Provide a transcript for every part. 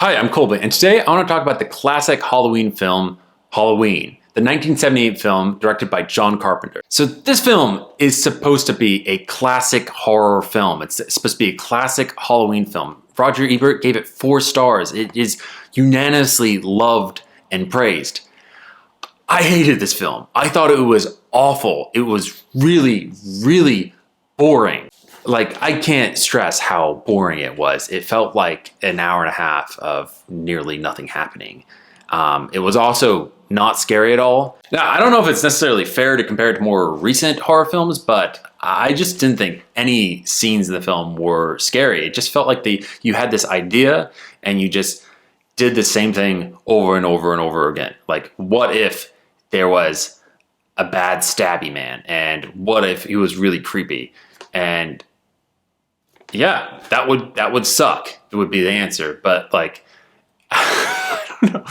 Hi, I'm Colby, and today I want to talk about the classic Halloween film, Halloween, the 1978 film directed by John Carpenter. So this film is supposed to be a classic horror film. It's supposed to be a classic Halloween film. Roger Ebert gave it 4 stars. It is unanimously loved and praised. I hated this film. I thought it was awful. It was really, really boring. Like, I can't stress how boring it was. It felt like an hour and a half of nearly nothing happening. It was also not scary at all. Now, I don't know if it's necessarily fair to compare it to more recent horror films, but I just didn't think any scenes in the film were scary. It just felt like you had this idea and you just did the same thing over and over and over again. Like, what if there was a bad stabby man? And what if he was really creepy? And yeah, that would suck. It would be the answer. But like, I don't know.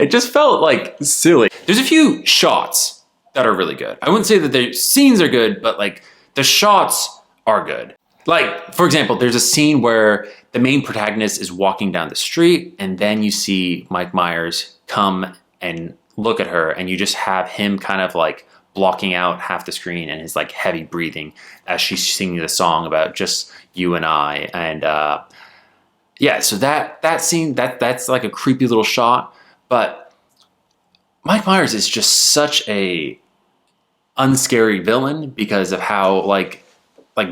It just felt like silly. There's a few shots that are really good. I wouldn't say that the scenes are good, but like the shots are good. Like, for example, there's a scene where the main protagonist is walking down the street and then you see Mike Myers come and look at her and you just have him kind of like blocking out half the screen and his like heavy breathing as she's singing the song about just you and I. And yeah, so that scene, that's like a creepy little shot. But Mike Myers is just such a unscary villain because of how like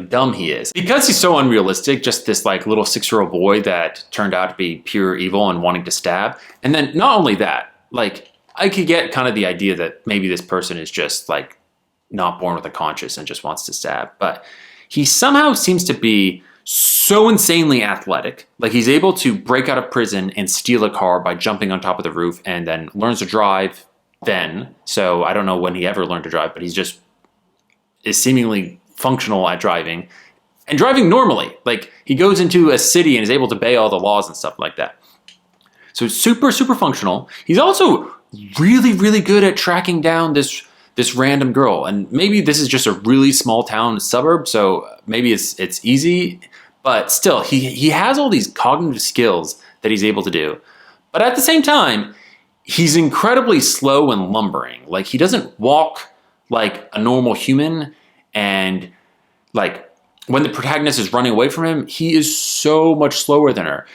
dumb he is. Because he's so unrealistic, just this like little 6-year-old boy that turned out to be pure evil and wanting to stab. And then not only that, like, I could get kind of the idea that maybe this person is just like not born with a conscience and just wants to stab. But he somehow seems to be so insanely athletic. Like, he's able to break out of prison and steal a car by jumping on top of the roof and then learns to drive then. So I don't know when he ever learned to drive, but he's just is seemingly functional at driving and driving normally. Like, he goes into a city and is able to obey all the laws and stuff like that. So super, super functional. He's also really, really good at tracking down this random girl. And maybe this is just a really small town suburb, so maybe it's easy, but still, he has all these cognitive skills that he's able to do. But at the same time, he's incredibly slow and lumbering. Like, he doesn't walk like a normal human, and like when the protagonist is running away from him, he is so much slower than her.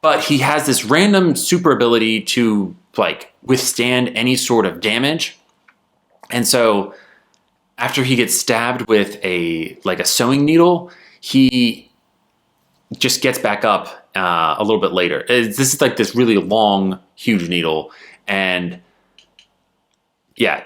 But he has this random super ability to like withstand any sort of damage. And so after he gets stabbed with a sewing needle, he just gets back up a little bit later. This is like this really long, huge needle. And yeah,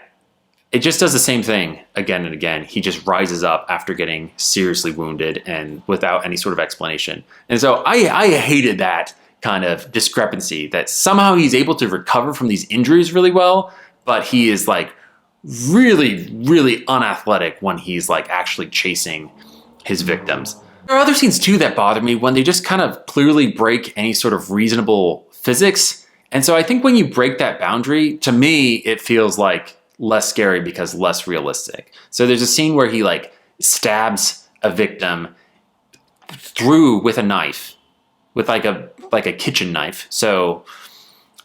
it just does the same thing again and again. He just rises up after getting seriously wounded and without any sort of explanation. And so I hated that kind of discrepancy, that somehow he's able to recover from these injuries really well, but he is like really, really unathletic when he's like actually chasing his victims. There are other scenes too that bother me when they just kind of clearly break any sort of reasonable physics. And so I think when you break that boundary, to me, it feels like less scary because less realistic. So there's a scene where he like stabs a victim through with a knife, with like a kitchen knife. So,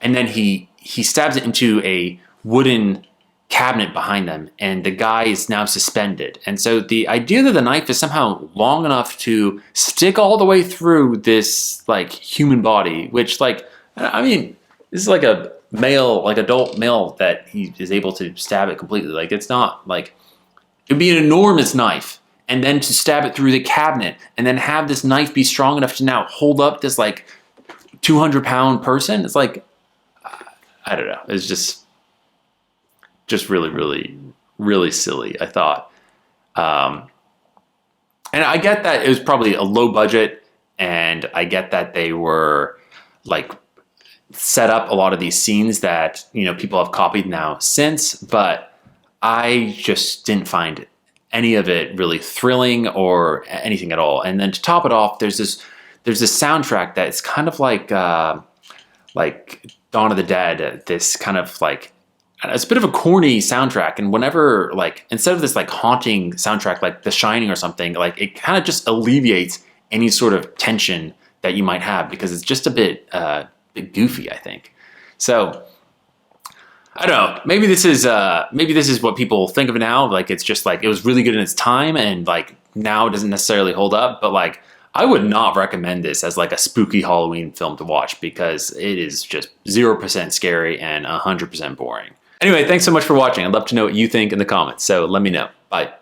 and then he stabs it into a wooden cabinet behind them, and the guy is now suspended. And so the idea that the knife is somehow long enough to stick all the way through this like human body, which like, I mean, this is like a male, like adult male, that he is able to stab it completely. Like, it's not like, it'd be an enormous knife. And then to stab it through the cabinet and then have this knife be strong enough to now hold up this like 200-pound person. It's like, I don't know. It's just really, really, really silly, I thought. And I get that it was probably a low budget, and I get that they were like set up a lot of these scenes that, you know, people have copied now since, but I just didn't find any of it really thrilling or anything at all. And then to top it off, there's this soundtrack that's kind of like Dawn of the Dead, this kind of like, it's a bit of a corny soundtrack. And whenever, like, instead of this like haunting soundtrack like The Shining or something, like, it kind of just alleviates any sort of tension that you might have, because it's just a bit bit goofy, I think. So I don't know. Maybe this is what people think of it now. Like it's just like it was really good in its time, and like now it doesn't necessarily hold up. But like I would not recommend this as like a spooky Halloween film to watch because it is just 0% scary and 100% boring. Anyway, thanks so much for watching. I'd love to know what you think in the comments. So let me know. Bye.